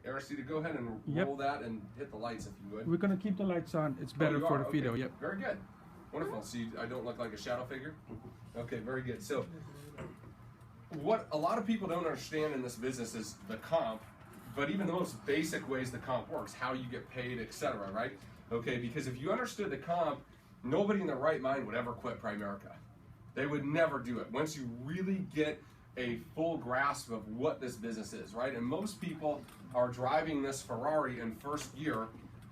Aristida, go ahead and roll that and hit the lights if you would. We're going to keep the lights on. It's better for the video. Yep. Very good. Wonderful. So I don't look like a shadow figure? Okay, very good. So what a lot of people don't understand in this business is the comp, but even the most basic ways the comp works, how you get paid, etc., right? Okay, because if you understood the comp, nobody in their right mind would ever quit Primerica. They would never do it once you really get a full grasp of what this business is, right? And most people are driving this Ferrari in first gear,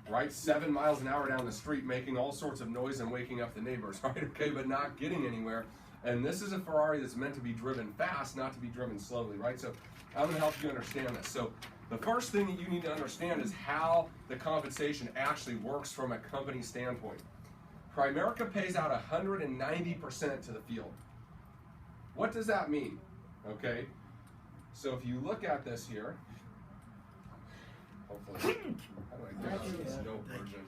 right? 7 miles an hour down the street, making all sorts of noise and waking up the neighbors, right? Okay, but not getting anywhere. And this is a Ferrari that's meant to be driven fast, not to be driven slowly, right? So I'm going to help you understand this. So the first thing that you need to understand is how the compensation actually works from a company standpoint. Primerica pays out 190% to the field. What does that mean? Okay, so if you look at this here, hopefully, how do I get on this note version?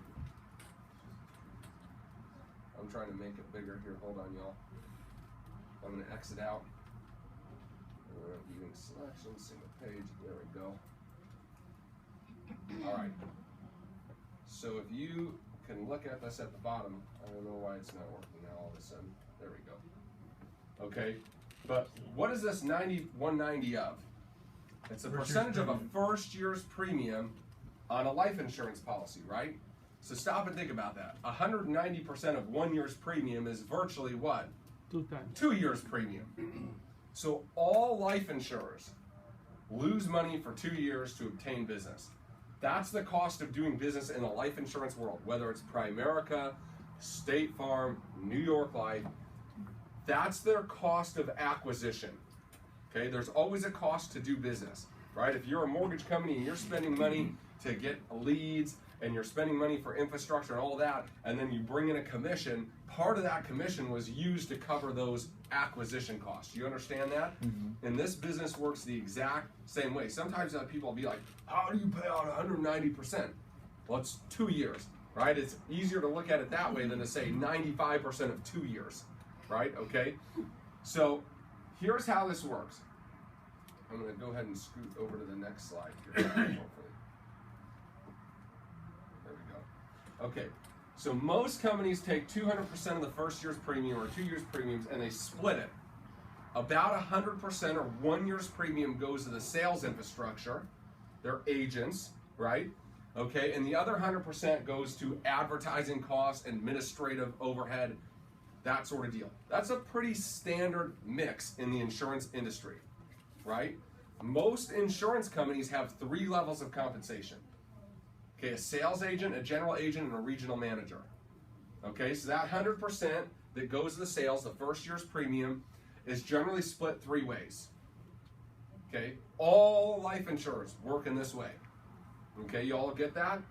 I'm trying to make it bigger here. Hold on, y'all. I'm going to exit out. Viewing selection, single page. There we go. All right. So if you can look at this at the bottom, I don't know why it's not working now all of a sudden. There we go. Okay. But what is this 190 of? It's a percentage of a first year's premium on a life insurance policy, right? So stop and think about that. 190% of 1 year's premium is virtually what? 2 times. 2 years premium. So all life insurers lose money for 2 years to obtain business. That's the cost of doing business in the life insurance world, whether it's Primerica, State Farm, New York Life. That's their cost of acquisition. Okay, there's always a cost to do business, right? If you're a mortgage company and you're spending money to get leads and you're spending money for infrastructure and all that, and then you bring in a commission, part of that commission was used to cover those acquisition costs. You understand that? Mm-hmm. And this business works the exact same way. Sometimes people will be like, how do you pay out 190%? Well, it's 2 years, right? It's easier to look at it that way than to say 95% of 2 years. Right, okay? So here's how this works. I'm going to go ahead and scoot over to the next slide here, hopefully. There we go. Okay, so most companies take 200% of the first year's premium or 2 years' premiums and they split it. About 100% or 1 year's premium goes to the sales infrastructure, their agents, right? Okay, and the other 100% goes to advertising costs, administrative overhead, that sort of deal. That's a pretty standard mix in the insurance industry, right? Most insurance companies have 3 levels of compensation. Okay, a sales agent, a general agent, and a regional manager. Okay, so that 100% that goes to the sales, the first year's premium, is generally split 3 ways. Okay, all life insurers work in this way. Okay, you all get that?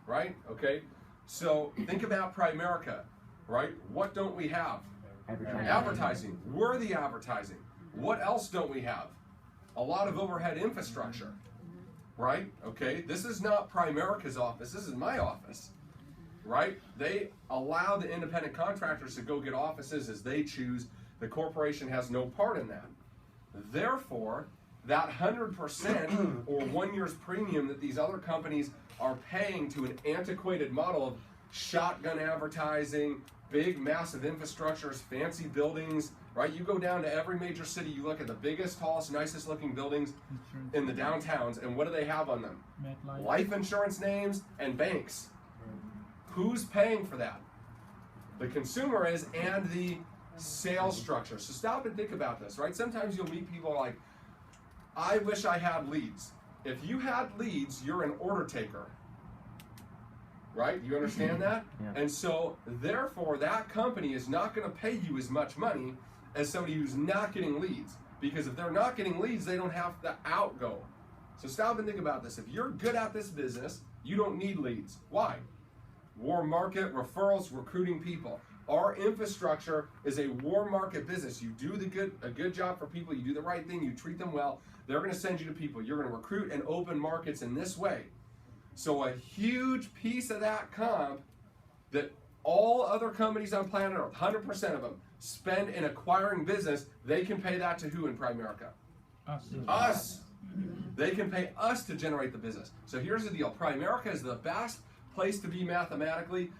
Right? Okay, so think about Primerica. Right? What don't we have? Advertising. We're the advertising. What else don't we have? A lot of overhead infrastructure. Right? Okay? This is not Primerica's office. This is my office. Right? They allow the independent contractors to go get offices as they choose. The corporation has no part in that. Therefore, that 100% or 1 year's premium that these other companies are paying to an antiquated model of shotgun advertising, big massive infrastructures, fancy buildings, right? You go down to every major city, you look at the biggest, tallest, nicest looking buildings in the downtowns, and what do they have on them? Life insurance names and banks. Who's paying for that? The consumer is, and the sales structure. So stop and think about this, right? Sometimes you'll meet people like, I wish I had leads. If you had leads, you're an order taker. Right? You understand that? Yeah. And so, therefore, that company is not going to pay you as much money as somebody who's not getting leads. Because if they're not getting leads, they don't have to outgo. So stop and think about this. If you're good at this business, you don't need leads. Why? Warm market, referrals, recruiting people. Our infrastructure is a warm market business. You do a good job for people, you do the right thing, you treat them well, they're going to send you to people. You're going to recruit and open markets in this way. So a huge piece of that comp that all other companies on planet Earth, 100% of them, spend in acquiring business, they can pay that to who in Primerica? Us. Us. They can pay us to generate the business. So here's the deal. Primerica is the best place to be mathematically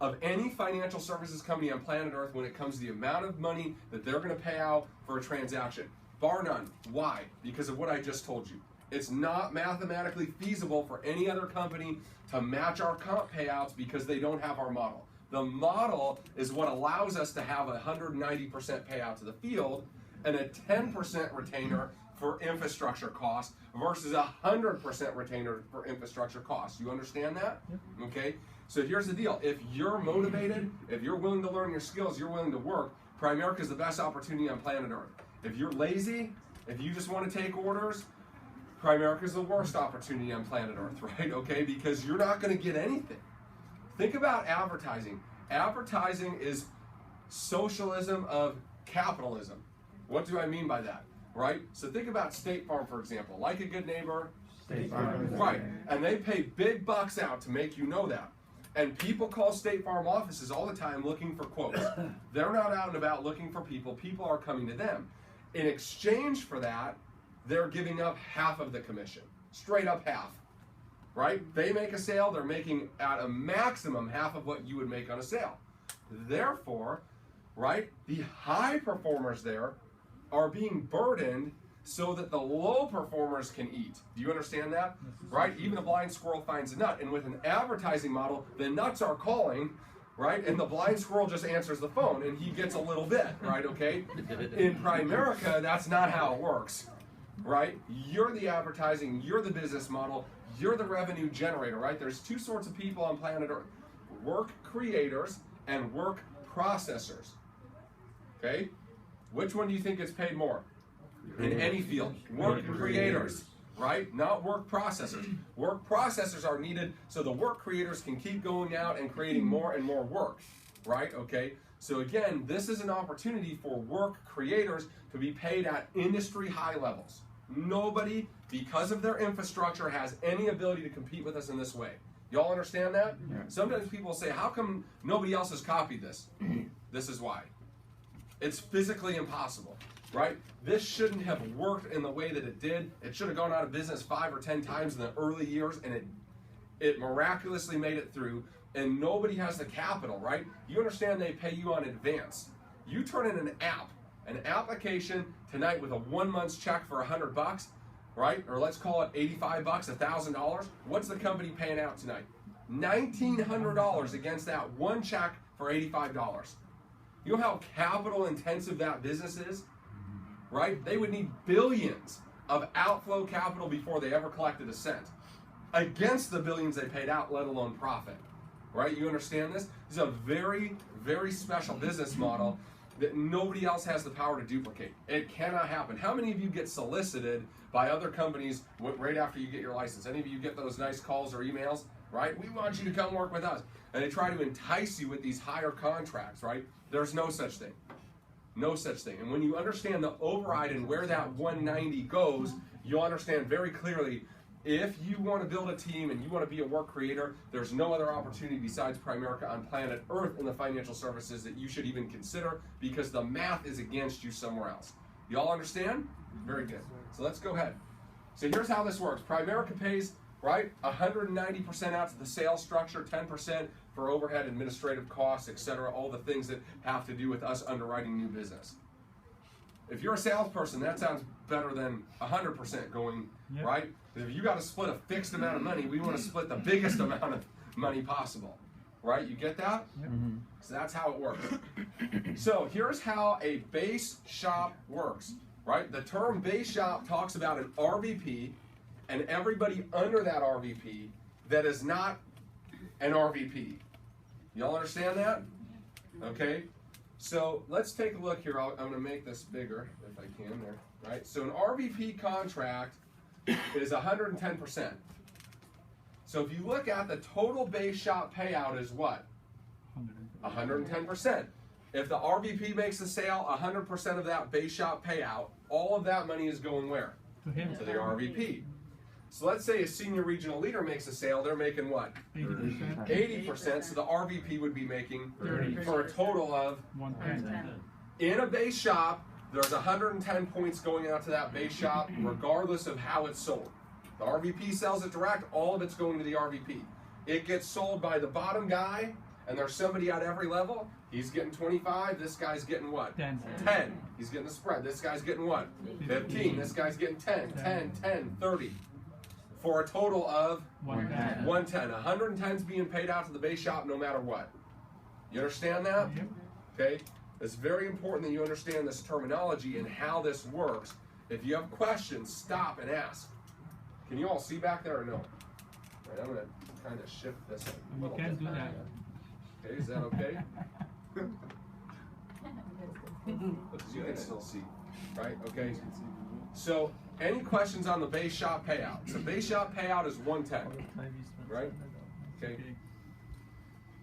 of any financial services company on planet Earth when it comes to the amount of money that they're going to pay out for a transaction. Bar none. Why? Because of what I just told you. It's not mathematically feasible for any other company to match our comp payouts because they don't have our model. The model is what allows us to have a 190% payout to the field and a 10% retainer for infrastructure costs versus a 100% retainer for infrastructure costs. You understand that? Okay? So here's the deal. If you're motivated, if you're willing to learn your skills, you're willing to work, Primerica is the best opportunity on planet Earth. If you're lazy, if you just want to take orders, Primerica is the worst opportunity on planet Earth, right? Okay? Because you're not going to get anything. Think about advertising. Advertising is socialism of capitalism. What do I mean by that? Right? So think about State Farm, for example. Like a good neighbor. State Farm. Right. And they pay big bucks out to make you know that. And people call State Farm offices all the time looking for quotes. They're not out and about looking for people. People are coming to them. In exchange for that, they're giving up half of the commission. Straight up half. Right? They make a sale, they're making at a maximum half of what you would make on a sale. Therefore, right, the high performers there are being burdened so that the low performers can eat. Do you understand that? Right? Even the blind squirrel finds a nut. And with an advertising model, the nuts are calling, right? And the blind squirrel just answers the phone and he gets a little bit, right? Okay? In Primerica, that's not how it works, right? You're the advertising, you're the business model, you're the revenue generator, right? There's two sorts of people on planet Earth. Work creators and work processors. Okay? Which one do you think gets paid more? In any field. Work creators, right? Not work processors. Work processors are needed so the work creators can keep going out and creating more and more work, right? Okay? So again, this is an opportunity for work creators to be paid at industry high levels. Nobody, because of their infrastructure, has any ability to compete with us in this way. Y'all understand that? Yeah. Sometimes people say, how come nobody else has copied this? This is why. It's physically impossible, right? This shouldn't have worked in the way that it did. It should have gone out of business 5 or 10 times in the early years, and it miraculously made it through, and nobody has the capital, right? You understand they pay you on advance. You turn in an application tonight with a 1 month's check for $100, right? Or let's call it $85, $1,000. What's the company paying out tonight? $1,900 against that one check for $85. You know how capital intensive that business is? Right? They would need billions of outflow capital before they ever collected a cent against the billions they paid out, let alone profit. Right? You understand this? This is a very, very special business model that nobody else has the power to duplicate. It cannot happen. How many of you get solicited by other companies right after you get your license? Any of you get those nice calls or emails? Right? We want you to come work with us. And they try to entice you with these higher contracts, right? There's no such thing. No such thing. And when you understand the override and where that 190 goes, you'll understand very clearly if you want to build a team and you want to be a work creator, there's no other opportunity besides Primerica on planet Earth in the financial services that you should even consider because the math is against you somewhere else. You all understand? Very good. So let's go ahead. So here's how this works. Primerica pays, right, 190% out to the sales structure, 10% for overhead, administrative costs, etc., all the things that have to do with us underwriting new business. If you're a salesperson, that sounds better than 100% going, yep. Right? If you got to split a fixed amount of money, we want to split the biggest amount of money possible. Right? You get that? Yep. Mm-hmm. So that's how it works. So here's how a base shop works. Right? The term base shop talks about an RVP and everybody under that RVP that is not an RVP. Y'all understand that? Okay. So let's take a look here. I'm going to make this bigger if I can there. Right? So an RVP contract is 110%. So if you look at the total base shop payout is what? 110%. If the RVP makes a sale, 100% of that base shop payout, all of that money is going where? To him. To the RVP. So let's say a senior regional leader makes a sale, they're making what? 80%. 80%, so the RVP would be making 30. for a total of, 110. in a base shop, there's 110 points going out to that base shop, regardless of how it's sold. The RVP sells it direct, all of it's going to the RVP. It gets sold by the bottom guy, and there's somebody at every level. He's getting 25, this guy's getting what? 10. 10. He's getting the spread. This guy's getting what? 15. This guy's getting 10, 10, 10, 30. For a total of 110. 110. 110 is being paid out to the base shop no matter what. You understand that? Yep. Okay? It's very important that you understand this terminology and how this works. If you have questions, stop and ask. Can you all see back there or no? All right, I'm going to kind of shift this a You little can bit. do that. Okay, is that okay? Because you can still see, right? Okay. So, any questions on the base shop payout? So, base shop payout is 110, right? Okay.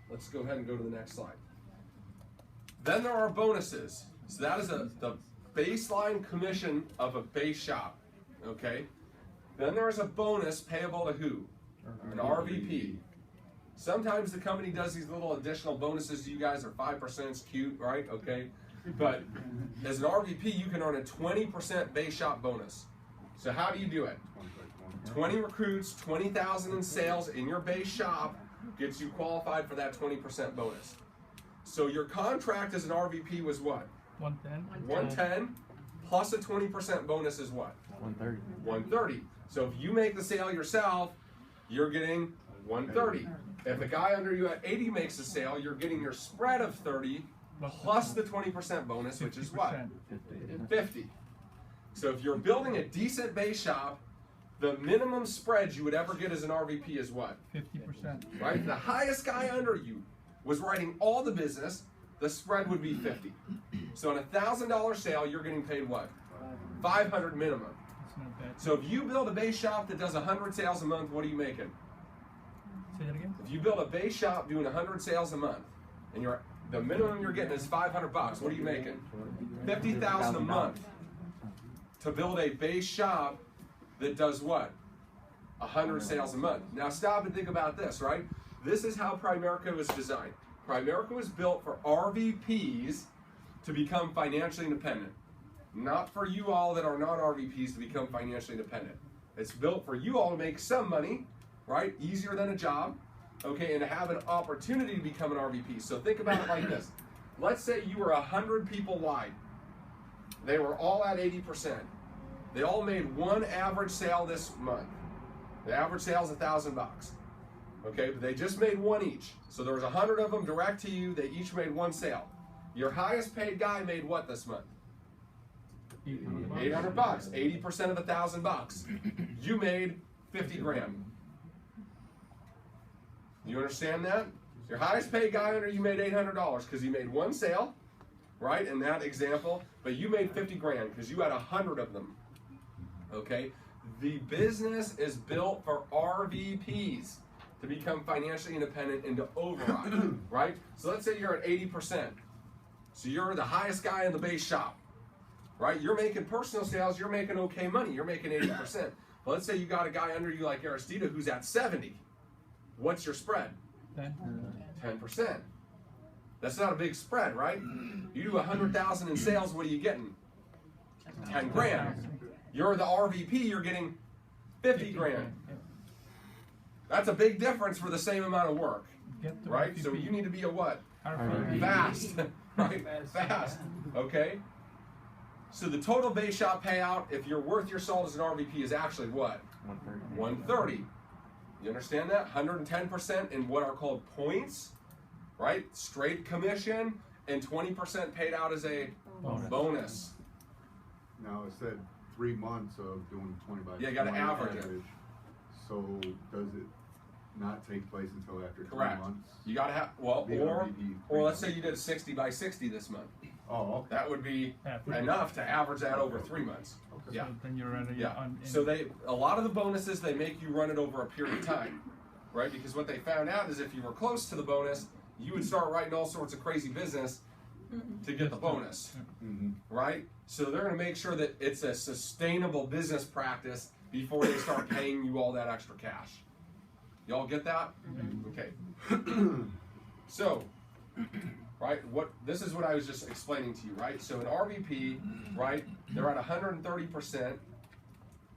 Let's go ahead and go to the next slide. Then there are bonuses. So that is the baseline commission of a base shop. Okay. Then there is a bonus payable to who? An RVP. Sometimes the company does these little additional bonuses to you guys are 5%. It's cute, right? Okay. But as an RVP, you can earn a 20% base shop bonus. So how do you do it? 20 recruits, 20,000 in sales in your base shop gets you qualified for that 20% bonus. So your contract as an RVP was what? 110. 110 plus a 20% bonus is what? 130. 130. So if you make the sale yourself, you're getting 130. If a guy under you at 80 makes a sale, you're getting your spread of 30 plus the 20% bonus, which is what? 50. So if you're building a decent base shop, the minimum spread you would ever get as an RVP is what? 50%. Right? The highest guy under you was writing all the business, the spread would be 50. So on a $1,000 sale, you're getting paid what? 500 minimum. It's not bad. So if you build a base shop that does 100 sales a month, what are you making? Say that again? If you build a base shop doing 100 sales a month, and the minimum you're getting is 500 bucks, what are you making? 50,000 a month to build a base shop that does what? 100 sales a month. Now stop and think about this, right? This is how Primerica was designed. Primerica was built for RVPs to become financially independent. Not for you all that are not RVPs to become financially independent. It's built for you all to make some money, right? Easier than a job, okay, and to have an opportunity to become an RVP. So think about it like this. Let's say you were 100 people wide. They were all at 80%. They all made one average sale this month. The average sale is $1,000. Okay, but they just made one each. So there was 100 of them direct to you. They each made one sale. Your highest paid guy made what this month? 800 bucks. 80% of $1,000. You made 50 grand. You understand that? Your highest paid guy under you made $800 because he made one sale, right? In that example, but you made 50 grand because you had 100 of them. Okay? The business is built for RVPs to become financially independent and to override, right? So let's say you're at 80%. So you're the highest guy in the base shop, right? You're making personal sales, you're making okay money, you're making 80%. But let's say you got a guy under you like Aristida who's at 70. What's your spread? 10%. That's not a big spread, right? You do 100,000 in sales, what are you getting? 10 grand. You're the RVP, you're getting 50 grand. That's a big difference for the same amount of work, right? So you need to be a what? Fast, right? Fast, okay? So the total base shop payout, if you're worth your salt as an RVP, is actually what? 130. You understand that? 110% in what are called points, right? Straight commission, and 20% paid out as a bonus. Now it said 3 months of doing 20 by 20. Yeah, you gotta average it. So does it not take place until after 3 Correct. months? You gotta have, well, The RVP or let's say you did 60 by 60 this month. Oh, okay. That would be enough to average that over 3 months. Okay. Yeah. So then you're already Yeah. on. So a lot of the bonuses, they make you run it over a period of time, right? Because what they found out is if you were close to the bonus, you would start writing all sorts of crazy business to get the bonus, right? So they're going to make sure that it's a sustainable business practice before they start paying you all that extra cash. Y'all get that? Okay. So right? This is what I was just explaining to you, right? So an RVP, right? They're at 130%.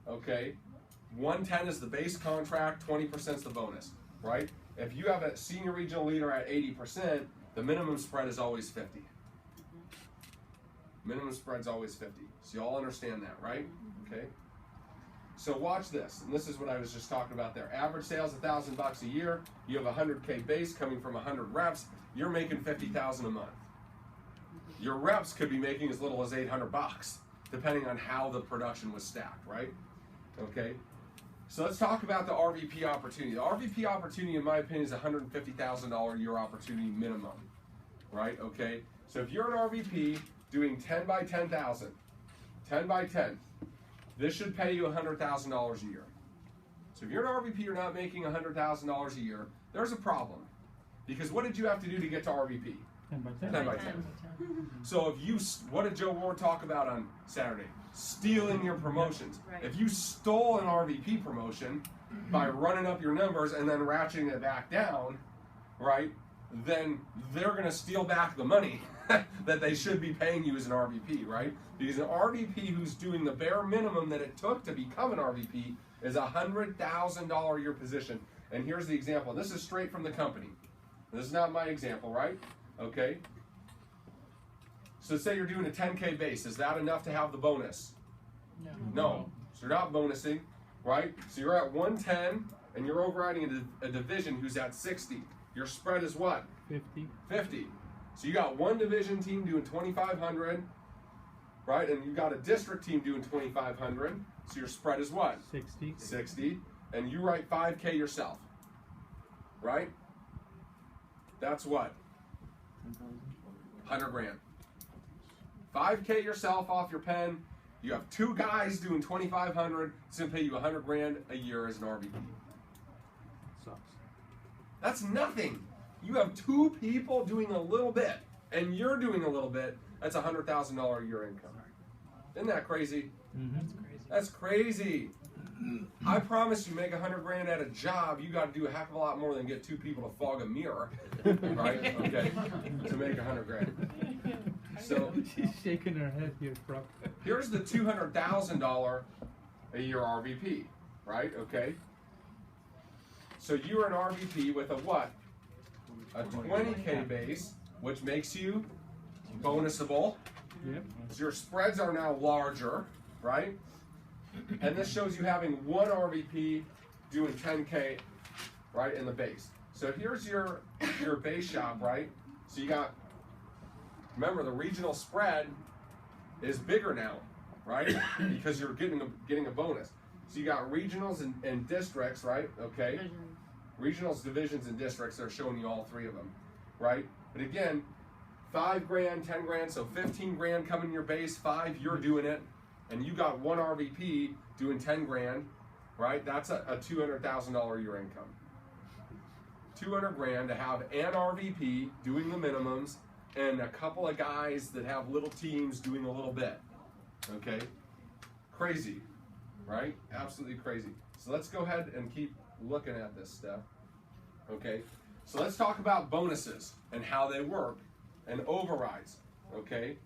Okay, 110 is the base contract, 20% is the bonus, right? If you have a senior regional leader at 80%, the minimum spread is always 50. Minimum spread's always 50. So you all understand that, right? Okay. So watch this, and this is what I was just talking about there. Average sales $1,000 a year. You have a 100K base coming from 100 reps. You're making 50,000 a month. Your reps could be making as little as 800 bucks, depending on how the production was stacked, right? Okay. So let's talk about the RVP opportunity. The RVP opportunity, in my opinion, is a $150,000 a year opportunity minimum, right? Okay. So if you're an RVP doing 10 by 10,000, 10 by 10. This should pay you $100,000 a year. So if you're an RVP, you're not making $100,000 a year, there's a problem. Because what did you have to do to get to RVP? 10 by 10. 10 by 10. So if you, what did Joe Ward talk about on Saturday? Stealing your promotions. Right. If you stole an RVP promotion by running up your numbers and then ratcheting it back down, right, then they're going to steal back the money that they should be paying you as an RVP, right? Because an RVP who's doing the bare minimum that it took to become an RVP is a $100,000 a year position. And here's the example. This is straight from the company. This is not my example, right? Okay. So say you're doing a 10K base. Is that enough to have the bonus? No. So you're not bonusing, right? So you're at 110 and you're overriding a division who's at 60. Your spread is what? 50. 50. So you got one division team doing 2,500, right? And you got a district team doing 2,500. So your spread is what? 60. 60. And you write 5K yourself, right? That's what? 100 grand. 5K yourself off your pen. You have two guys doing 2,500. It's gonna pay you 100 grand a year as an RVP. Sucks. That's nothing. You have two people doing a little bit, and you're doing a little bit. That's $100,000 a year income. Isn't that crazy? Mm-hmm. That's crazy. I promise you, make 100 grand at a job, you got to do a heck of a lot more than get two people to fog a mirror, right? Okay, to make 100 grand. So She's shaking her head here, bro. here's the $200,000 a year RVP, right? Okay. So you're an RVP with a what? A 20K base, which makes you bonusable. Yep. So your spreads are now larger, right? And this shows you having one RVP doing 10K, right, in the base. So here's your base shop, right? So you got, remember the regional spread is bigger now, right? Because you're getting a bonus. So you got regionals and districts, right? Okay. Regionals, divisions, and districts. They're showing you all three of them, right? But again, 5 grand, 10 grand, so 15 grand coming in your base, 5, you're doing it, and you got one RVP doing 10 grand, right? That's a $200,000 a year income. 200 grand to have an RVP doing the minimums and a couple of guys that have little teams doing a little bit, okay? Crazy, right? Absolutely crazy. So let's go ahead and keep looking at this stuff, okay? So let's talk about bonuses and how they work and overrides, okay?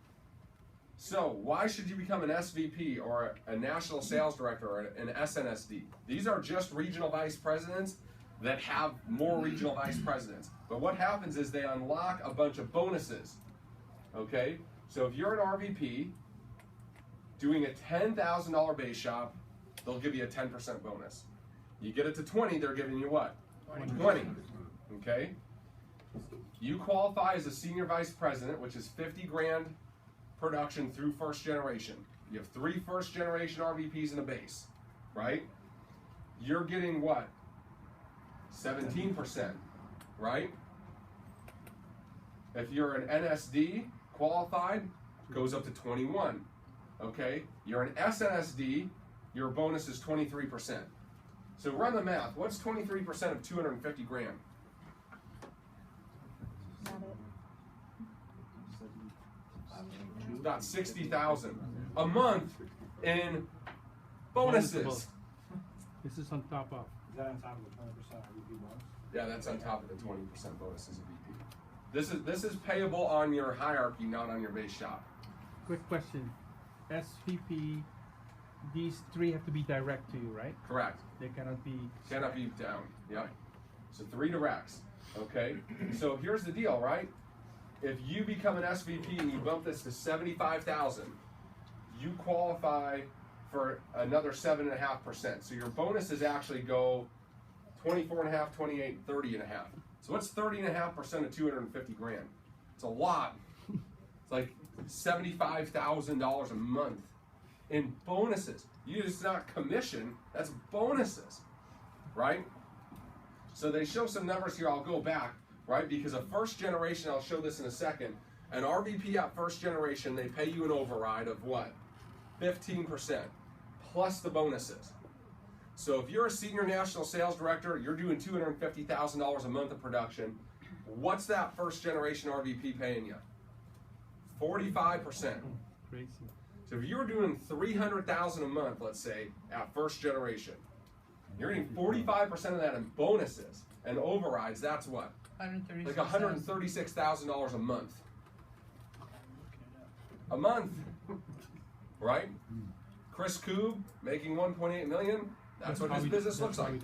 So why should you become an SVP or a national sales director or an SNSD? These are just regional vice presidents that have more regional vice presidents. But what happens is they unlock a bunch of bonuses, okay? So if you're an RVP doing a $10,000 base shop, they'll give you a 10% bonus. You get it to 20, they're giving you what? 20, okay? You qualify as a senior vice president, which is 50 grand production through first generation. You have 3 first generation RVPs in a base, right? You're getting what? 17%, right? If you're an NSD qualified, goes up to 21, okay? You're an SNSD, your bonus is 23%. So run the math. What's 23% of 250 grand? About 60,000 a month in bonuses. This is on top of. Is that on top of the 20% RVP bonus? Yeah, that's on top of the 20% bonuses of VP. This is payable on your hierarchy, not on your base shop. Quick question. SVP, these three have to be direct to you, right? Correct. They cannot be. Cannot be down. Yep. So 3 directs. Okay. So here's the deal, right? If you become an SVP and you bump this to 75,000, you qualify for another 7.5%. So your bonuses actually go 24.5, 28, 30.5. So what's 30.5% of 250 grand? It's a lot. It's like $75,000 a month in bonuses. It's not commission, that's bonuses, right? So they show some numbers here. I'll go back, right? Because a first generation, I'll show this in a second. An RVP at first generation, they pay you an override of what? 15% plus the bonuses. So if you're a senior national sales director, you're doing $250,000 a month of production. What's that first generation RVP paying you? 45%. Crazy. So if you were doing $300,000 a month, let's say, at first generation, you're getting 45% of that in bonuses and overrides. That's what? Like $136,000 a month. A month, right? Chris Koob making $1.8 million. That's what his business looks like.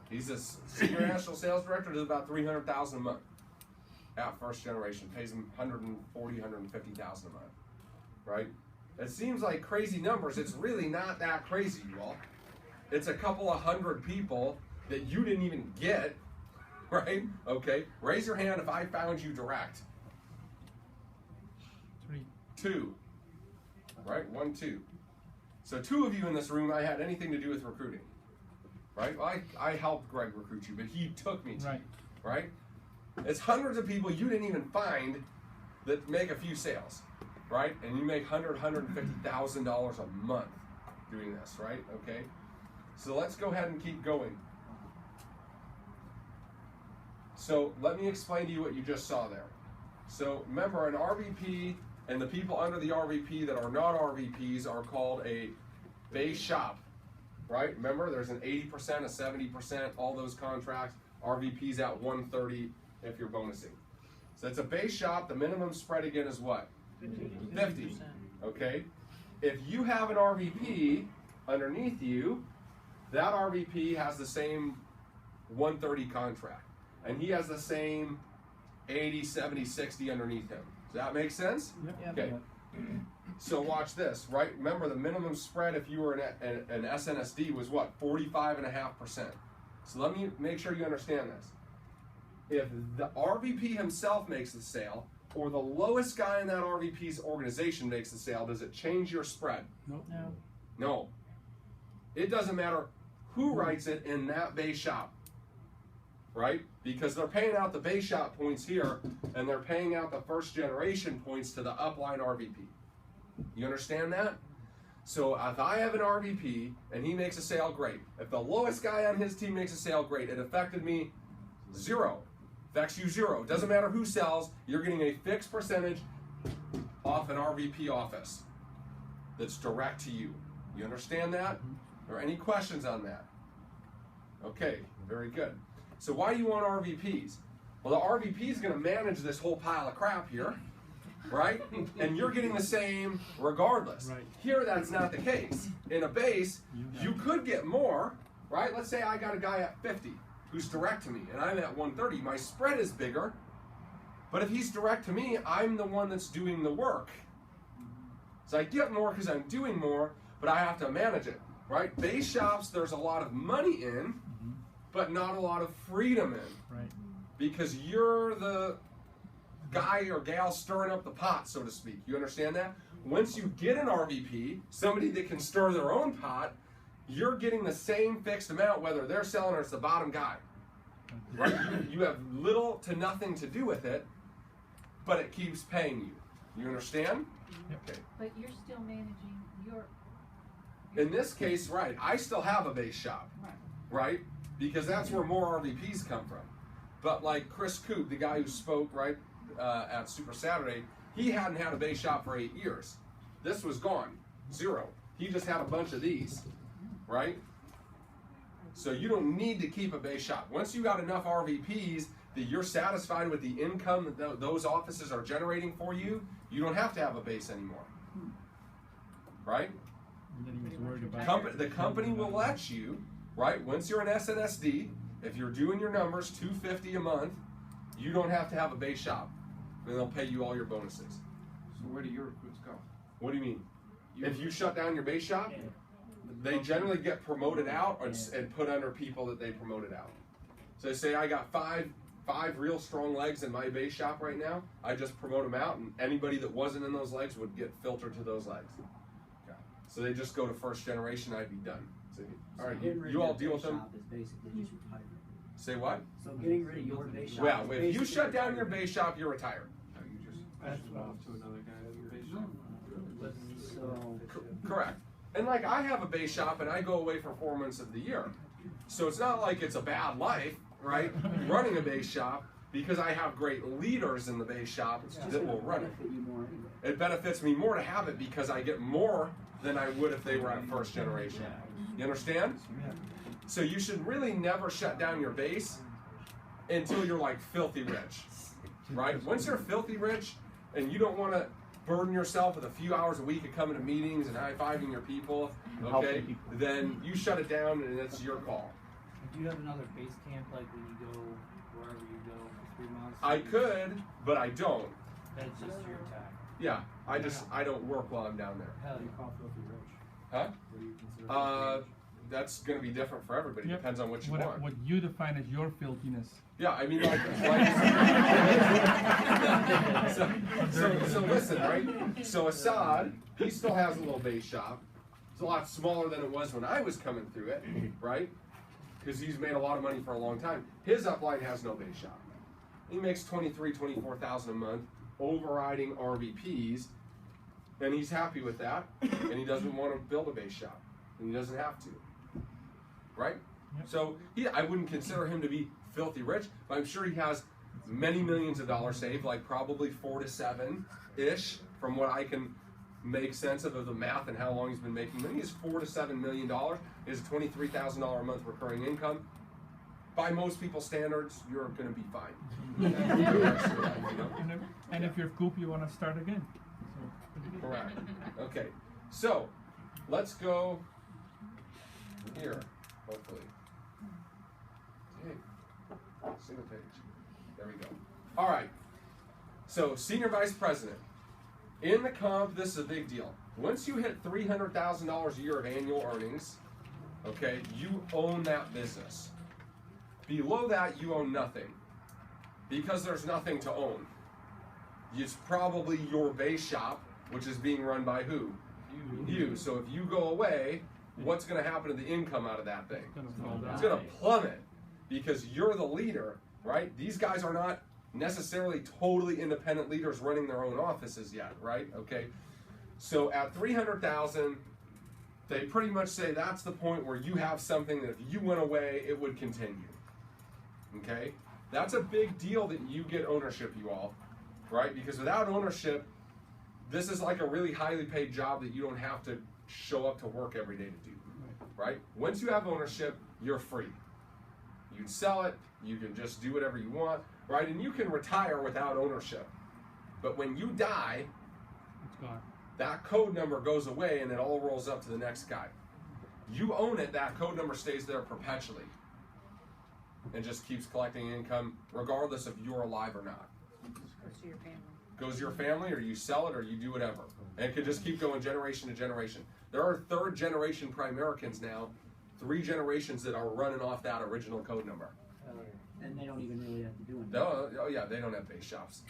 He's a senior national sales director. Does about $300,000 a month. At first generation, pays him $140,000, $150,000 a month, right? It seems like crazy numbers. It's really not that crazy, you all. It's a couple of hundred people that you didn't even get, right? Okay, raise your hand if I found you direct. 3. 2, right? 1, 2. So 2 of you in this room, I had anything to do with recruiting, right? Well, I helped Greg recruit you, but he took me to you, right? It's hundreds of people you didn't even find that make a few sales, right? And you make $150,000 a month doing this, right? Okay. So let's go ahead and keep going. So let me explain to you what you just saw there. So remember, an RVP and the people under the RVP that are not RVPs are called a base shop, right? Remember, there's an 80%, a 70%, all those contracts. RVPs at 130 if you're bonusing. So it's a base shop. The minimum spread again is what? 50. Okay. If you have an RVP underneath you, that RVP has the same 130 contract. And he has the same 80, 70, 60 underneath him. Does that make sense? Yep. Okay. So watch this, right? Remember, the minimum spread if you were an SNSD was what? 45.5%. So let me make sure you understand this. If the RVP himself makes the sale, or the lowest guy in that RVP's organization makes the sale, does it change your spread? No. No. It doesn't matter who writes it in that base shop, right? Because they're paying out the base shop points here, and they're paying out the first generation points to the upline RVP. You understand that? So if I have an RVP and he makes a sale, great. If the lowest guy on his team makes a sale, great. It affected me 0. Affects you 0. Doesn't matter who sells, you're getting a fixed percentage off an RVP office that's direct to you. You understand that? Or any questions on that? Okay, very good. So why do you want RVPs? Well, the RVP is going to manage this whole pile of crap here, right? And you're getting the same regardless. Right. Here, that's not the case. In a base, you could get more, right? Let's say I got a guy at 50 who's direct to me, and I'm at 130. My spread is bigger, but if he's direct to me, I'm the one that's doing the work. So I get more because I'm doing more, but I have to manage it, right? Base shops, there's a lot of money in, but not a lot of freedom in. Right. Because you're the guy or gal stirring up the pot, so to speak. You understand that? Once you get an RVP, somebody that can stir their own pot, you're getting the same fixed amount whether they're selling or it's the bottom guy. Right? You have little to nothing to do with it, but it keeps paying you. You understand? Okay. But you're still managing your... In this case, right, I still have a base shop, right? Because that's where more RVPs come from. But like Chris Koob, the guy who spoke, right, at Super Saturday, he hadn't had a base shop for 8 years. This was gone, 0. He just had a bunch of these, right? So you don't need to keep a base shop. Once you got enough RVPs that you're satisfied with the income that those offices are generating for you, you don't have to have a base anymore. Right? And then he's worried about The company will let you, right? Once you're an SNSD, if you're doing your numbers, $250 a month, you don't have to have a base shop, and they'll pay you all your bonuses. So where do your recruits go? What do you mean? If you shut down your base shop, they generally get promoted out and put under people that they promoted out. So say I got five real strong legs in my base shop right now. I just promote them out, and anybody that wasn't in those legs would get filtered to those legs. Okay. So they just go to first generation. I'd be done. So, all right, you all deal with them. Is basically just retirement. Say what? So getting rid of your base shop. Well, is if you basically shut down your retirement. base shop, you're retired. No, you just pass it off to another guy at your base shop. So Correct. And like I have a base shop and I go away for 4 months of the year. So it's not like it's a bad life, right? Running a base shop, because I have great leaders in the base shop it's just that gonna will run it. benefit you more anyway. It benefits me more to have it because I get more than I would if they were at first generation. You understand? So you should really never shut down your base until you're like filthy rich, right? Once you're filthy rich and you don't want to burden yourself with a few hours a week of coming to meetings and high-fiving your people, okay, then you shut it down and it's your call. Do you have another base camp, like when you go wherever you go for 3 months? I could, but I don't. That's just your time. Yeah, I don't work while I'm down there. Hell, you call filthy rich? Huh? What do you consider That's going to be different for everybody. Yep. Depends on what you want. What you define as your filthiness. Yeah, I mean, like so listen, right? So Assad, he still has a little base shop. It's a lot smaller than it was when I was coming through it, right? Because he's made a lot of money for a long time. His upline has no base shop. He makes $24,000 a month, overriding RVPs, and he's happy with that, and he doesn't want to build a base shop, and he doesn't have to, right? Yep. So I wouldn't consider him to be filthy rich, but I'm sure he has many millions of dollars saved, like probably 4 to 7-ish, from what I can make sense of the math and how long he's been making money. Is $4 to $7 million. He has a $23,000 a month recurring income. By most people's standards, you're going to be fine. And if you're Coop, you want to start again. So, Correct. Okay, so let's go here, hopefully. Hey, single page. There we go. All right. So senior vice president. In the comp, this is a big deal. Once you hit $300,000 a year of annual earnings, okay, you own that business. Below that, you own nothing, because there's nothing to own. It's probably your base shop, which is being run by who? You. So if you go away, what's going to happen to the income out of that thing? it's gonna fall down. It's going to plummet, because you're the leader, right? These guys are not necessarily totally independent leaders running their own offices yet, right? Okay. So at 300,000, they pretty much say that's the point where you have something that if you went away, it would continue. Okay? That's a big deal that you get ownership, you all, right? Because without ownership, this is like a really highly paid job that you don't have to show up to work every day to do, right? Once you have ownership, you're free. You can sell it, you can just do whatever you want, right? And you can retire without ownership. But when you die, It's gone. that code number goes away and it all rolls up to the next guy. You own it, that code number stays there perpetually and just keeps collecting income regardless if you're alive or not. Goes to your family. Goes to your family, or you sell it, or you do whatever. And it could just keep going generation to generation. There are 3rd generation Primericans now, 3 generations that are running off that original code number. And they don't even really have to do anything. No, oh yeah, they don't have base shops.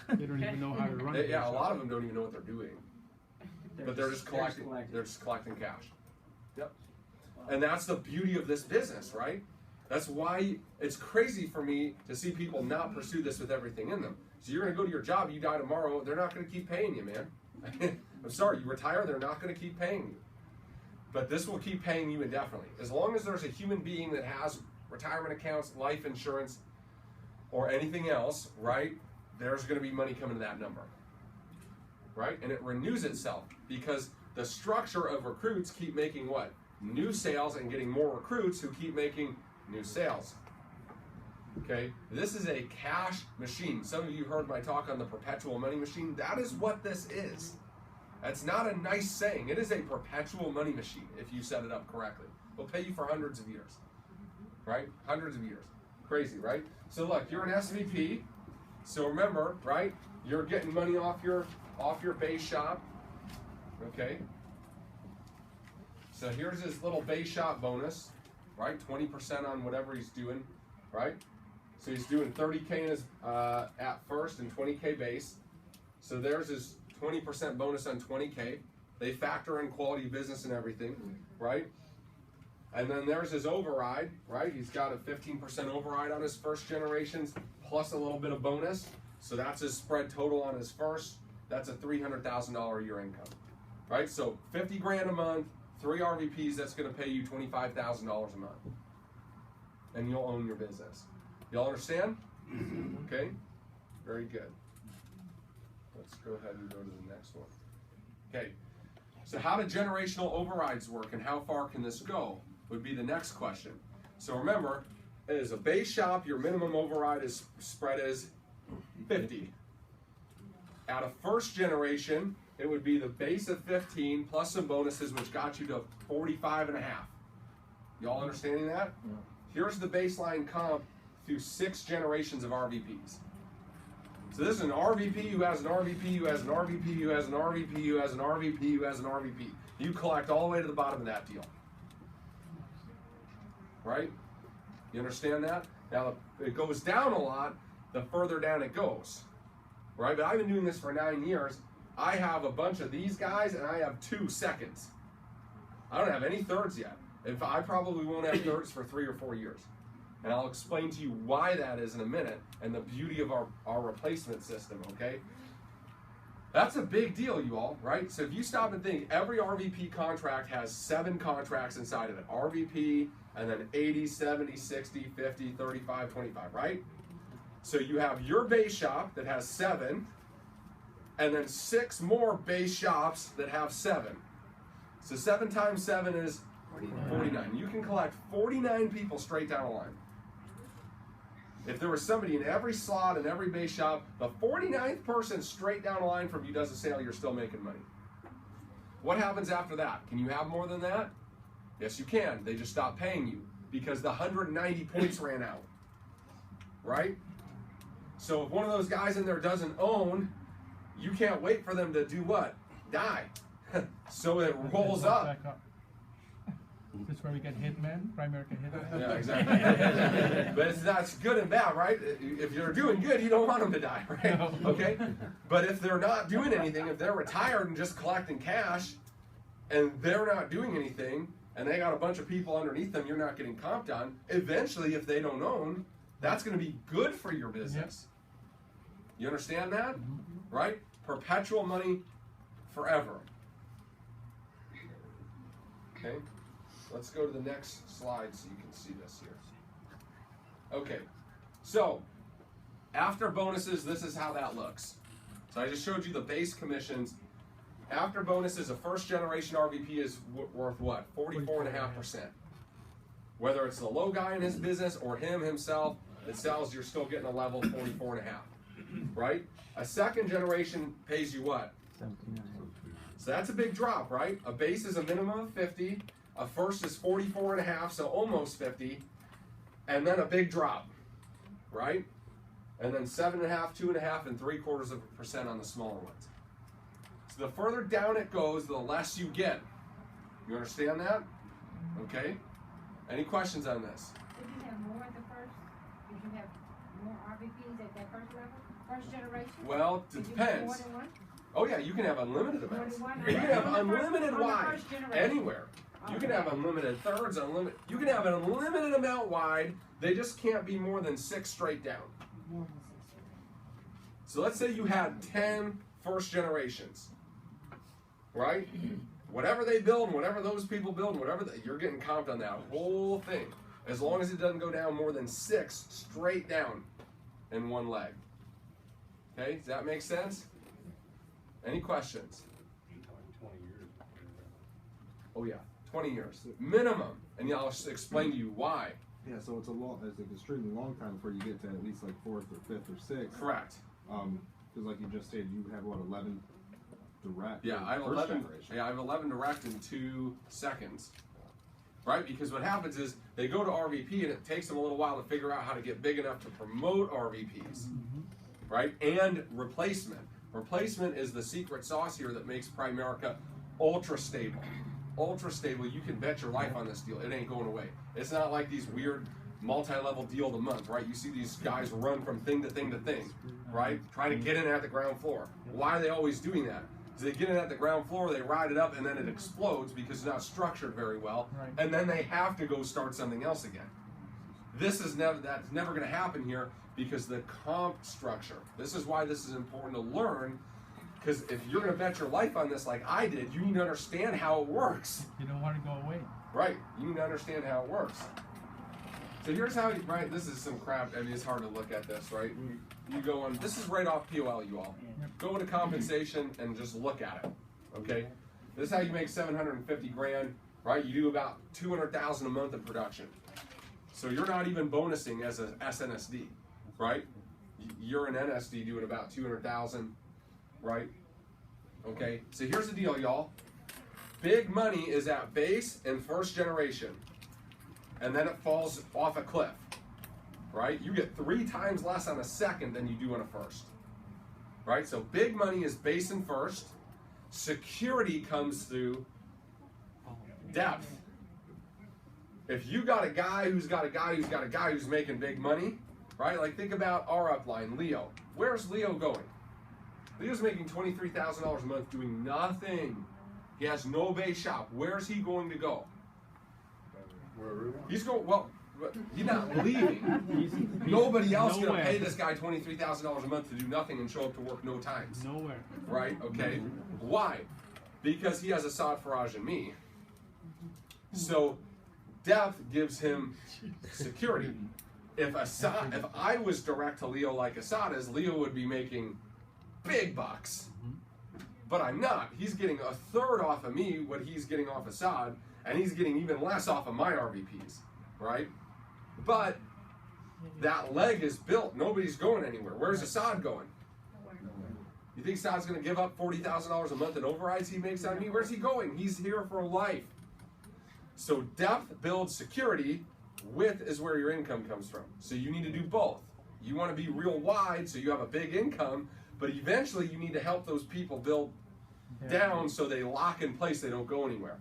They don't even know how to run it. Yeah, a lot of them don't even know what they're doing. But they're just collecting. They're just collecting cash. Yep. And that's the beauty of this business, right? That's why it's crazy for me to see people not pursue this with everything in them. So you're going to go to your job, you die tomorrow, they're not going to keep paying you, man. I'm sorry, you retire, they're not going to keep paying you. But this will keep paying you indefinitely. As long as there's a human being that has retirement accounts, life insurance, or anything else, right, there's going to be money coming to that number. Right? And it renews itself because the structure of recruits keep making what? New sales and getting more recruits who keep making new sales. Okay, this is a cash machine. Some of you heard my talk on the perpetual money machine. That is what this is. That's not a nice saying. It is a perpetual money machine if you set it up correctly. It'll pay you for hundreds of years, right? Hundreds of years. Crazy, right? So look, you're an SVP. So remember, right? You're getting money off your base shop. Okay. So here's his little base shop bonus, right? 20% on whatever he's doing, right? So he's doing 30K in his, at first and 20K base. So there's his 20% bonus on 20K. They factor in quality business and everything, right? And then there's his override, right? He's got a 15% override on his first generations plus a little bit of bonus. So that's his spread total on his first. That's a $300,000 a year income, right? So 50 grand a month, 3 RVPs, that's going to pay you $25,000 a month. And you'll own your business. Y'all understand? Okay? Very good. Let's go ahead and go to the next one. Okay. So how do generational overrides work and how far can this go would be the next question. So remember, as a base shop, your minimum override is spread is 50. At a first generation, it would be the base of 15 plus some bonuses, which got you to 45.5. Y'all understanding that? Yeah. Here's the baseline comp through 6 generations of RVPs. So this is an RVP who has an RVP who has an RVP who has an RVP who has an RVP who has an RVP. You collect all the way to the bottom of that deal. Right? You understand that? Now it goes down a lot the further down it goes. Right? But I've been doing this for 9 years. I have a bunch of these guys and I have 2 seconds. I don't have any thirds yet. I probably won't have thirds for 3 or 4 years. And I'll explain to you why that is in a minute and the beauty of our replacement system, okay? That's a big deal, you all, right? So if you stop and think, every RVP contract has 7 contracts inside of it. RVP, and then 80, 70, 60, 50, 35, 25, right? So you have your base shop that has 7, and then 6 more base shops that have 7. So 7 times 7 is 49. You can collect 49 people straight down the line. If there was somebody in every slot in every base shop, the 49th person straight down the line from you does a sale, you're still making money. What happens after that? Can you have more than that? Yes, you can. They just stop paying you because the 190 points ran out. Right? So if one of those guys in there doesn't own, you can't wait for them to do what? Die. So it rolls up. Back up. This is where we get hitman, primary hitman. Yeah, exactly. But that's good and bad, right? If you're doing good, you don't want them to die, right? No. Okay? But if they're not doing anything, if they're retired and just collecting cash, and they're not doing anything, and they got a bunch of people underneath them you're not getting comped on, eventually, if they don't own, that's going to be good for your business. You understand that? Right? Perpetual money forever. Okay? Let's go to the next slide so you can see this here. Okay, so after bonuses, this is how that looks. So I just showed you the base commissions. After bonuses, a first generation RVP is worth what? 44.5%. Whether it's the low guy in his business or himself that sells, you're still getting a level 44.5. Right? A second generation pays you what? 79. So that's a big drop, right? A base is a minimum of 50. A first is 44.5, so almost 50, and then a big drop, right? And then 7.5, 2.5, and 0.75% on the smaller ones. So the further down it goes, the less you get. You understand that? Okay. Any questions on this? Did you have more at the first? Did you have more RVPs at that first level? First generation? Well, it Did you have more depends. than one? Oh yeah, you can have unlimited amounts. More than You one? can have On the first- unlimited on the wide first generation. anywhere. You can have unlimited thirds, unlimited. You can have an unlimited amount wide. They just can't be more than 6 straight down. So let's say you had 10 first generations, right? Whatever they build, whatever those people build, you're getting comped on that whole thing, as long as it doesn't go down more than 6 straight down in one leg. Okay, does that make sense? Any questions? 20 years. Oh yeah, 20 years minimum, and I'll explain to you why. Yeah, so it's an extremely long time before you get to at least like 4th or 5th or 6th. Correct. Because like you just said, you have what, 11 direct? Yeah, or I have first 11. generation. Yeah, I have 11 direct in 2 seconds. Right? Because what happens is they go to RVP and it takes them a little while to figure out how to get big enough to promote RVPs. Right? And replacement. Replacement is the secret sauce here that makes Primerica ultra stable. Ultra stable. You can bet your life on this deal. It ain't going away. It's not like these weird multi-level deal of the month, right? You see these guys run from thing to thing to thing, right? Trying to get in at the ground floor. Why are they always doing that? Because they get in at the ground floor, they ride it up, and then it explodes because it's not structured very well, Right. and then they have to go start something else again. That's never going to happen here because the comp structure. This is why this is important to learn, because if you're going to bet your life on this like I did, you need to understand how it works. You don't want to go away. Right, you need to understand how it works. So here's how, right, this is some crap, I mean, it's hard to look at this, right? You go on, this is right off POL, you all. Go into compensation and just look at it, okay? This is how you make 750 grand, right? You do about 200,000 a month in production. So you're not even bonusing as a SNSD, right? You're an NSD doing about 200,000, right? Okay, so here's the deal, y'all. Big money is at base and first generation. And then it falls off a cliff, right? You get 3 times less on a second than you do on a first, right? So big money is base and first. Security comes through depth. If you got a guy who's got a guy who's got a guy who's making big money, right? Like think about our upline, Leo. Where's Leo going? Leo's making $23,000 a month doing nothing. He has no base shop. Where's he going to go? He's going, well, he's not leaving. Nobody else going to pay this guy $23,000 a month to do nothing and show up to work no times. Nowhere. Right? Okay. Why? Because he has Assad, Faraj, and me. So depth gives him security. If I was direct to Leo like Assad is, Leo would be making big bucks. But I'm not. He's getting a third off of me what he's getting off Assad. And he's getting even less off of my RVPs, right? But that leg is built. Nobody's going anywhere. Where's Assad going? You think Assad's going to give up $40,000 a month in overrides he makes on me? Where's he going? He's here for life. So depth builds security. Width is where your income comes from. So you need to do both. You want to be real wide so you have a big income, but eventually you need to help those people build down so they lock in place. They don't go anywhere.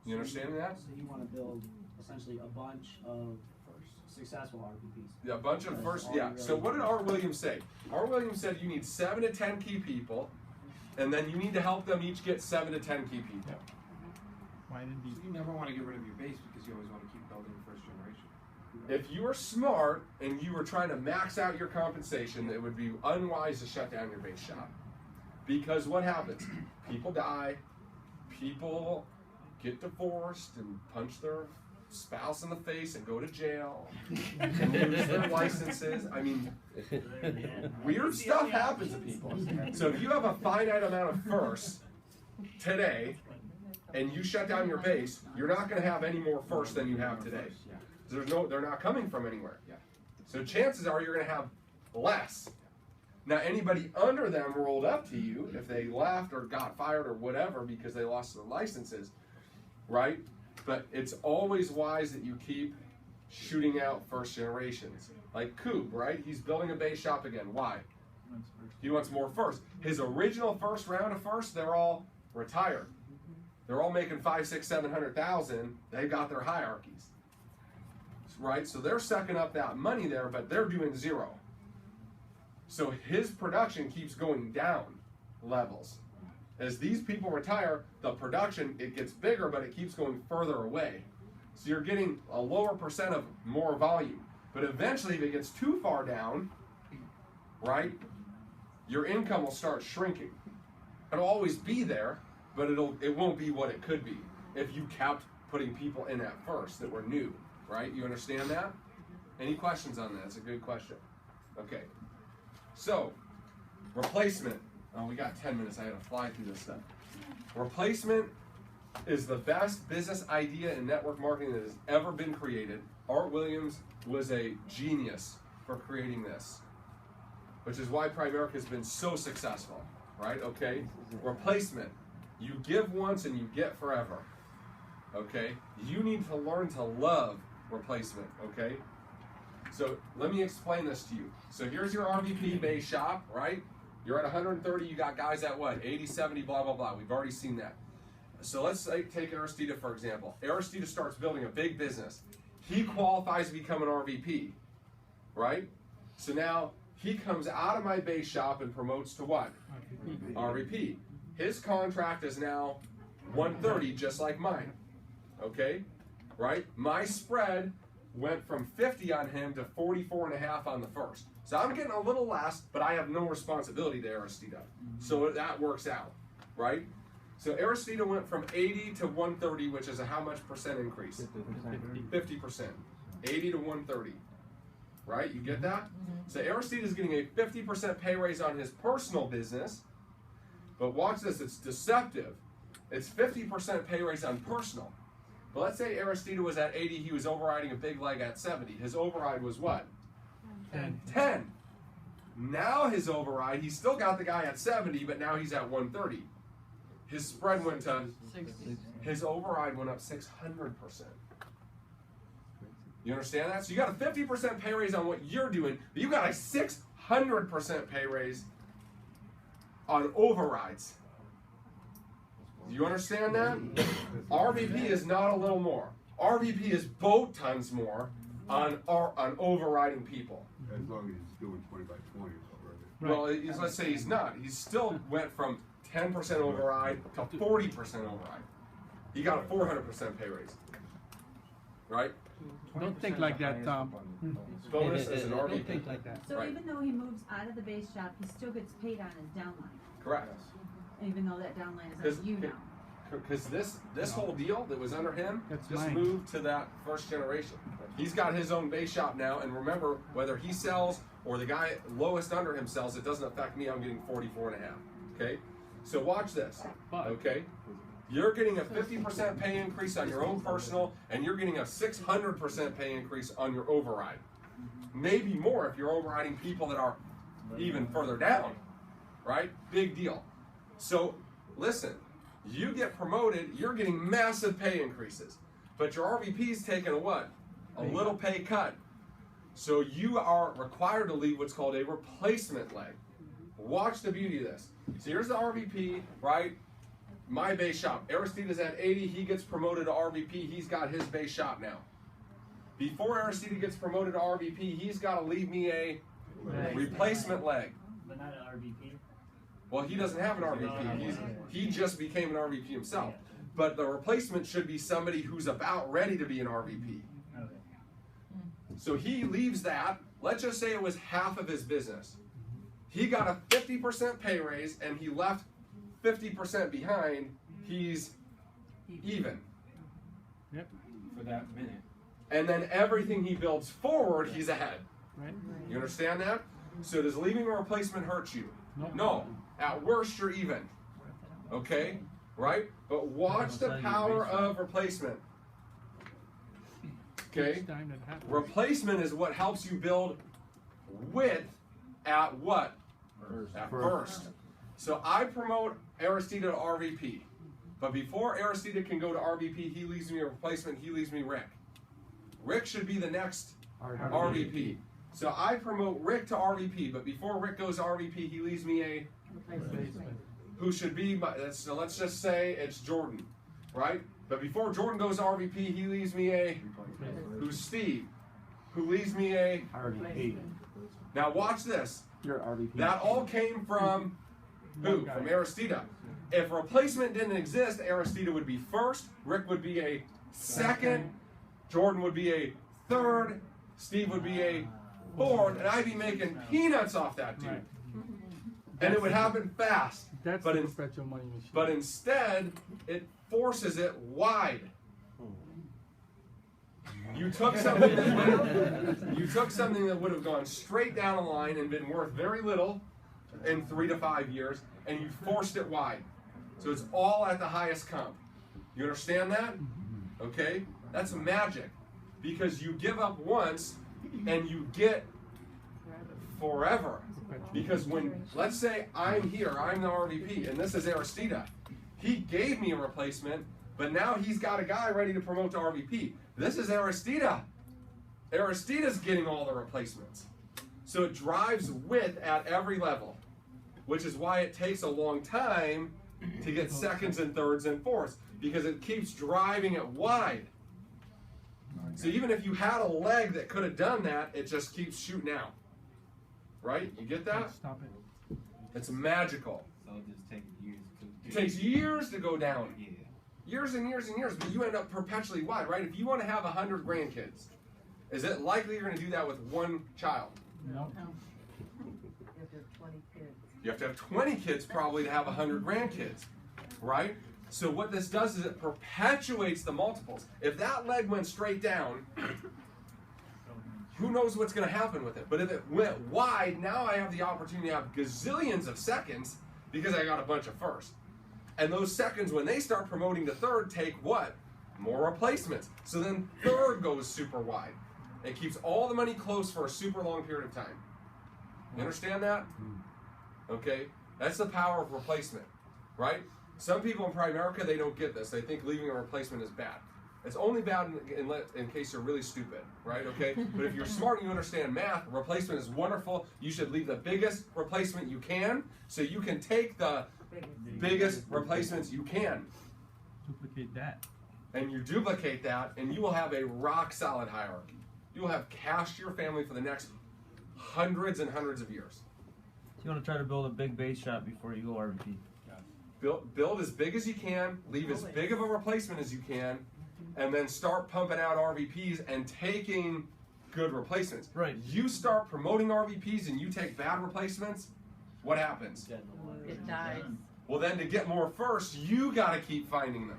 You understand that? So you want to build essentially a bunch of successful RVPs. Yeah, a bunch of first, yeah. So what did R. Williams say? R. Williams said you need 7 to 10 key people, and then you need to help them each get 7 to 10 key people. Yep. Why didn't So you never want to get rid of your base because you always want to keep building the first generation. If you were smart and you were trying to max out your compensation, it would be unwise to shut down your base shop. Because what happens? People die, people get divorced and punch their spouse in the face and go to jail and lose their licenses. I mean, weird stuff happens to people. So if you have a finite amount of firsts today and you shut down your base, you're not going to have any more firsts than you have today. They're not coming from anywhere. So chances are you're going to have less. Now, anybody under them rolled up to you if they left or got fired or whatever because they lost their licenses, right? But it's always wise that you keep shooting out first generations. Like Coob, right? He's building a base shop again. Why? He wants more first. His original first round of first, they're all retired. They're all making 5, 6, 700,000. They've got their hierarchies, right? So they're sucking up that money there, but they're doing 0. So his production keeps going down levels. As these people retire, the production, it gets bigger, but it keeps going further away. So you're getting a lower percent of more volume. But eventually, if it gets too far down, right, your income will start shrinking. It'll always be there, but it won't be what it could be if you kept putting people in at first that were new, right? You understand that? Any questions on that? It's a good question. Okay. So, replacement. Oh, we got 10 minutes. I had to fly through this stuff. Replacement is the best business idea in network marketing that has ever been created. Art Williams was a genius for creating this, which is why Primerica has been so successful, right? Okay, replacement. You give once and you get forever. Okay, you need to learn to love replacement. Okay, so let me explain this to you. So here's your RVP base shop, right? You're at 130. You got guys at what? 80, 70, blah blah blah. We've already seen that. So let's take Aristida for example. Aristida starts building a big business. He qualifies to become an RVP, right? So now he comes out of my base shop and promotes to what? RVP. His contract is now 130, just like mine. Okay, right? My spread went from 50 on him to 44.5 on the first. So I'm getting a little less, but I have no responsibility to Aristida. So that works out, right? So Aristida went from 80 to 130, which is a how much percent increase? 50%. 80 to 130. Right? You get that? So Aristida is getting a 50% pay raise on his personal business. But watch this, it's deceptive. It's 50% pay raise on personal. But let's say Aristida was at 80, he was overriding a big leg at 70. His override was what? 10. Now his override, he's still got the guy at 70, but now he's at 130. His spread went to 60. His override went up 600%. You understand that? So you got a 50% pay raise on what you're doing, but you got a 600% pay raise on overrides. Do you understand that? RVP is not a little more. RVP is boat tons more on overriding people. As long as he's doing 20 by 20 already. Well, let's say he's not. He still went from 10% override to 40% override. He got a 400% pay raise. Right? Don't think like that, Tom. Bonus as an Don't RVP. think like that. So Right. even though he moves out of the base shop, he still gets paid on his downline, Correct. even though that downline is Because on you now. Because this whole deal that was under him That's just mine. moved to that first generation. He's got his own base shop now, and remember, whether he sells or the guy lowest under him sells, it doesn't affect me. I'm getting 44.5. Okay, so watch this. But- Okay, you're getting a 50% pay increase on your own personal, and you're getting a 600% pay increase on your override. Maybe more if you're overriding people that are even further down. Right? Big deal. So listen. You get promoted, you're getting massive pay increases. But your RVP's taking a what? A little pay cut. So you are required to leave what's called a replacement leg. Watch the beauty of this. So here's the RVP, right? My base shop. Aristide's at 80, he gets promoted to RVP, he's got his base shop now. Before Aristide gets promoted to RVP, he's got to leave me a replacement leg. But not an RVP. Well, he doesn't have an RVP. He just became an RVP himself. But the replacement should be somebody who's about ready to be an RVP. Okay. So he leaves that. Let's just say it was half of his business. He got a 50% pay raise and he left 50% behind. He's even. Yep. For that minute. And then everything he builds forward, he's ahead. Right? You understand that? So does leaving a replacement hurt you? No. No. At worst, you're even. Okay? Right? But watch the power of replacement. Okay? Each time that happens. Replacement is what helps you build width at what? At first. So I promote Aristida to RVP. But before Aristida can go to RVP, he leaves me a replacement, he leaves me Rick. Rick should be the next RVP. So I promote Rick to RVP, but before Rick goes to RVP, he leaves me a who should be so let's just say it's Jordan, right? But before Jordan goes to RVP, he leaves me a who's Steve, who leaves me a RVP. Now watch this. You're RVP. That all came from who? From Aristida. If replacement didn't exist, Aristida would be first, Rick would be a second, Jordan would be a third, Steve would be a fourth, and I'd be making peanuts off that dude. Right. And it would happen fast. That's But the in- perpetual money machine. But instead, it forces it wide. You took something that would have gone straight down the line and been worth very little in 3 to 5 years, and you forced it wide. So it's all at the highest comp. You understand that? Okay? That's magic. because you give up once and you get forever. Because when, let's say I'm here, I'm the RVP, and this is Aristida. He gave me a replacement, but now he's got a guy ready to promote to RVP. This is Aristida. Aristida's getting all the replacements. So it drives width at every level, which is why it takes a long time to get seconds and thirds and fourths, because it keeps driving it wide. So even if you had a leg that could have done that, it just keeps shooting out. Right? You get that? Stop it. It's magical. So it just takes years to It takes years to go down. Yeah. Years and years and years, but you end up perpetually wide, right? If you want to have 100 grandkids, is it likely you're going to do that with one child? No. You have to have 20 kids. You have to have 20 kids probably to have 100 grandkids, right? So what this does is it perpetuates the multiples. If that leg went straight down, who knows what's going to happen with it? But if it went wide, now I have the opportunity to have gazillions of seconds because I got a bunch of firsts. And those seconds, when they start promoting to third, take what? More replacements. So then third goes super wide. It keeps all the money close for a super long period of time. You understand that? Okay? That's the power of replacement, right? Some people in Primerica, they don't get this. They think leaving a replacement is bad. It's only bad in case you're really stupid, right? Okay? But if you're smart and you understand math, replacement is wonderful. You should leave the biggest replacement you can so you can take the biggest replacements you can. Duplicate that. And you duplicate that, and you will have a rock-solid hierarchy. You will have cash to your family for the next hundreds and hundreds of years. So you want to try to build a big base shop before you go RVP. Build as big as you can, leave as big of a replacement as you can, and then start pumping out RVPs and taking good replacements. Right. You start promoting RVPs and you take bad replacements, what happens? It dies. Well, then to get more first, you got to keep finding them.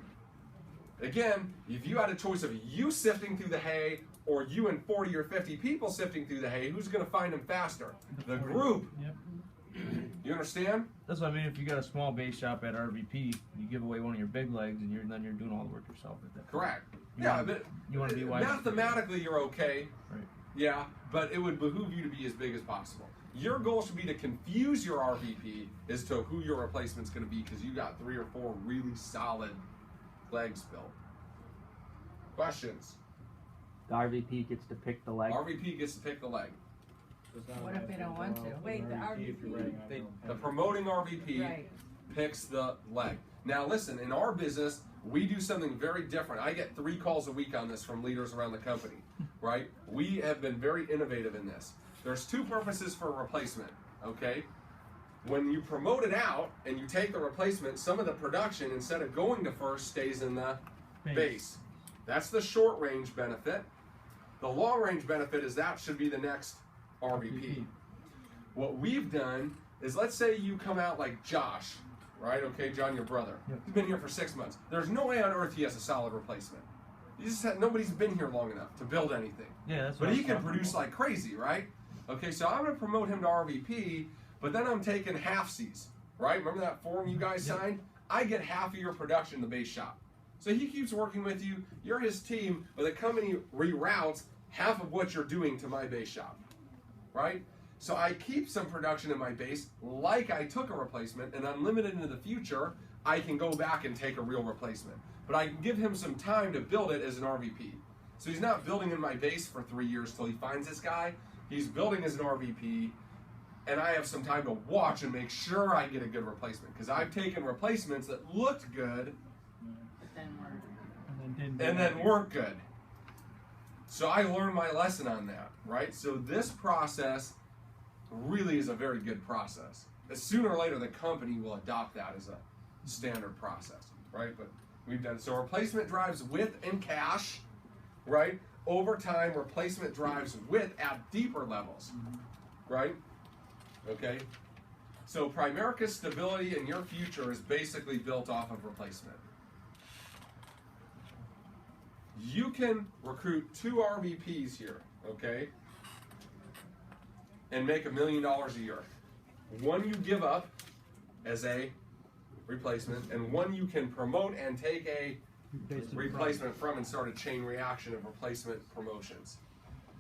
Again, if you had a choice of you sifting through the hay or you and 40 or 50 people sifting through the hay, who's going to find them faster? The group. Yep. You understand? That's what I mean. If you got a small base shop at RVP, you give away one of your big legs, and then you're doing all the work yourself at that. Correct. You Yeah, wanna- but you wanna be wide. mathematically you're okay. Right. Yeah, but it would behoove you to be as big as possible. Your goal should be to confuse your RVP as to who your replacement's going to be because you got 3 or 4 really solid legs built. Questions? The RVP gets to pick the leg. RVP gets to pick the leg. What if they don't want to? Wait, the RVP. The promoting RVP Right. picks the leg. Now listen, in our business, we do something very different. I get 3 calls a week on this from leaders around the company, right? We have been very innovative in this. There's 2 purposes for a replacement, okay? When you promote it out and you take the replacement, some of the production, instead of going to first, stays in the base. That's the short range benefit. The long range benefit is that should be the next RVP. What we've done is, let's say you come out like Josh, right? Okay, John, your brother. Yep. He's been here for 6 months. There's no way on earth he has a solid replacement. Nobody's been here long enough to build anything. Yeah, that's what But I he was can talking produce about. like crazy, right? Okay, so I'm going to promote him to RVP, but then I'm taking halfsies, right? Remember that form you guys signed? I get half of your production in the base shop. So he keeps working with you. You're his team, but the company reroutes half of what you're doing to my base shop, right? So I keep some production in my base like I took a replacement, and unlimited into the future, I can go back and take a real replacement. But I can give him some time to build it as an RVP. So he's not building in my base for 3 years till he finds this guy. He's building as an RVP, and I have some time to watch and make sure I get a good replacement. Because I've taken replacements that looked good But then we're. And and then weren't good. So I learned my lesson on that, right? So this process really is a very good process. Sooner or later, the company will adopt that as a standard process, right? But we've done so. Replacement drives width and cash, right? Over time, replacement drives width at deeper levels, right? Okay. So Primerica's stability in your future is basically built off of replacement. You can recruit 2 RVPs here, okay, and make $1 million a year. One you give up as a replacement, and one you can promote and take a Based on the replacement from and start a chain reaction of replacement promotions.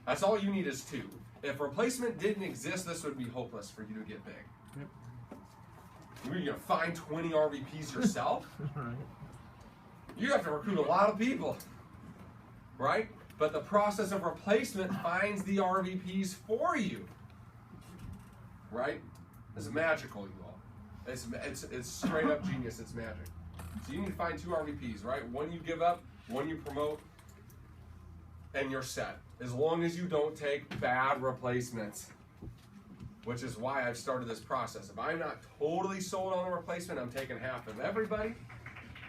That's all you need is 2. If replacement didn't exist, this would be hopeless for you to get big. Yep. You're gonna find 20 RVPs yourself? Right. You have to recruit a lot of people, right? But the process of replacement finds the RVPs for you, right? It's magical, you all. It's straight up genius. It's magic. So you need to find 2 RVPs, right? One you give up, one you promote, and you're set. As long as you don't take bad replacements, which is why I've started this process. If I'm not totally sold on the replacement, I'm taking half of everybody.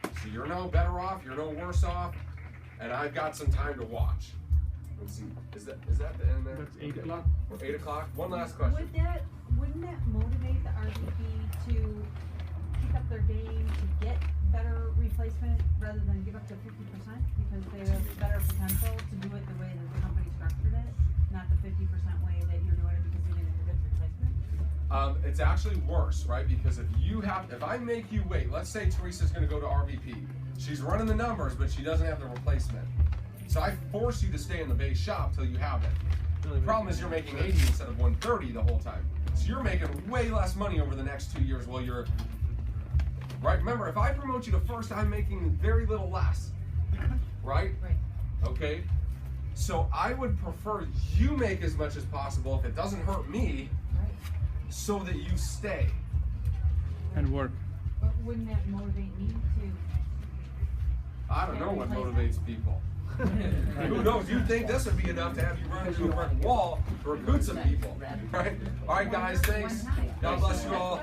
So you're no better off, you're no worse off, and I've got some time to watch. Let's see, is that the end there? That's 8 o'clock. Or 8 o'clock? One last question. Wouldn't that motivate the RVP to pick up their game to get better replacement rather than give up to 50% because they have better potential to do it the way that the company structured it, not the 50% way that you're doing it because you didn't have a good replacement? It's actually worse, right? Because if I make you wait, let's say Teresa's gonna go to RVP. She's running the numbers, but she doesn't have the replacement. So I force you to stay in the base shop till you have it. The problem is you're making 80 instead of 130 the whole time. So you're making way less money over the next 2 years while you're, right? Remember, if I promote you to first, I'm making very little less, right? Right. Okay? So I would prefer you make as much as possible if it doesn't hurt me, Right. so that you stay. And work. But wouldn't that motivate me to? I don't know what motivates people. Who knows? You'd think this would be enough to have you run into a brick wall to recruit some people, right? All right, guys, thanks. God bless you all.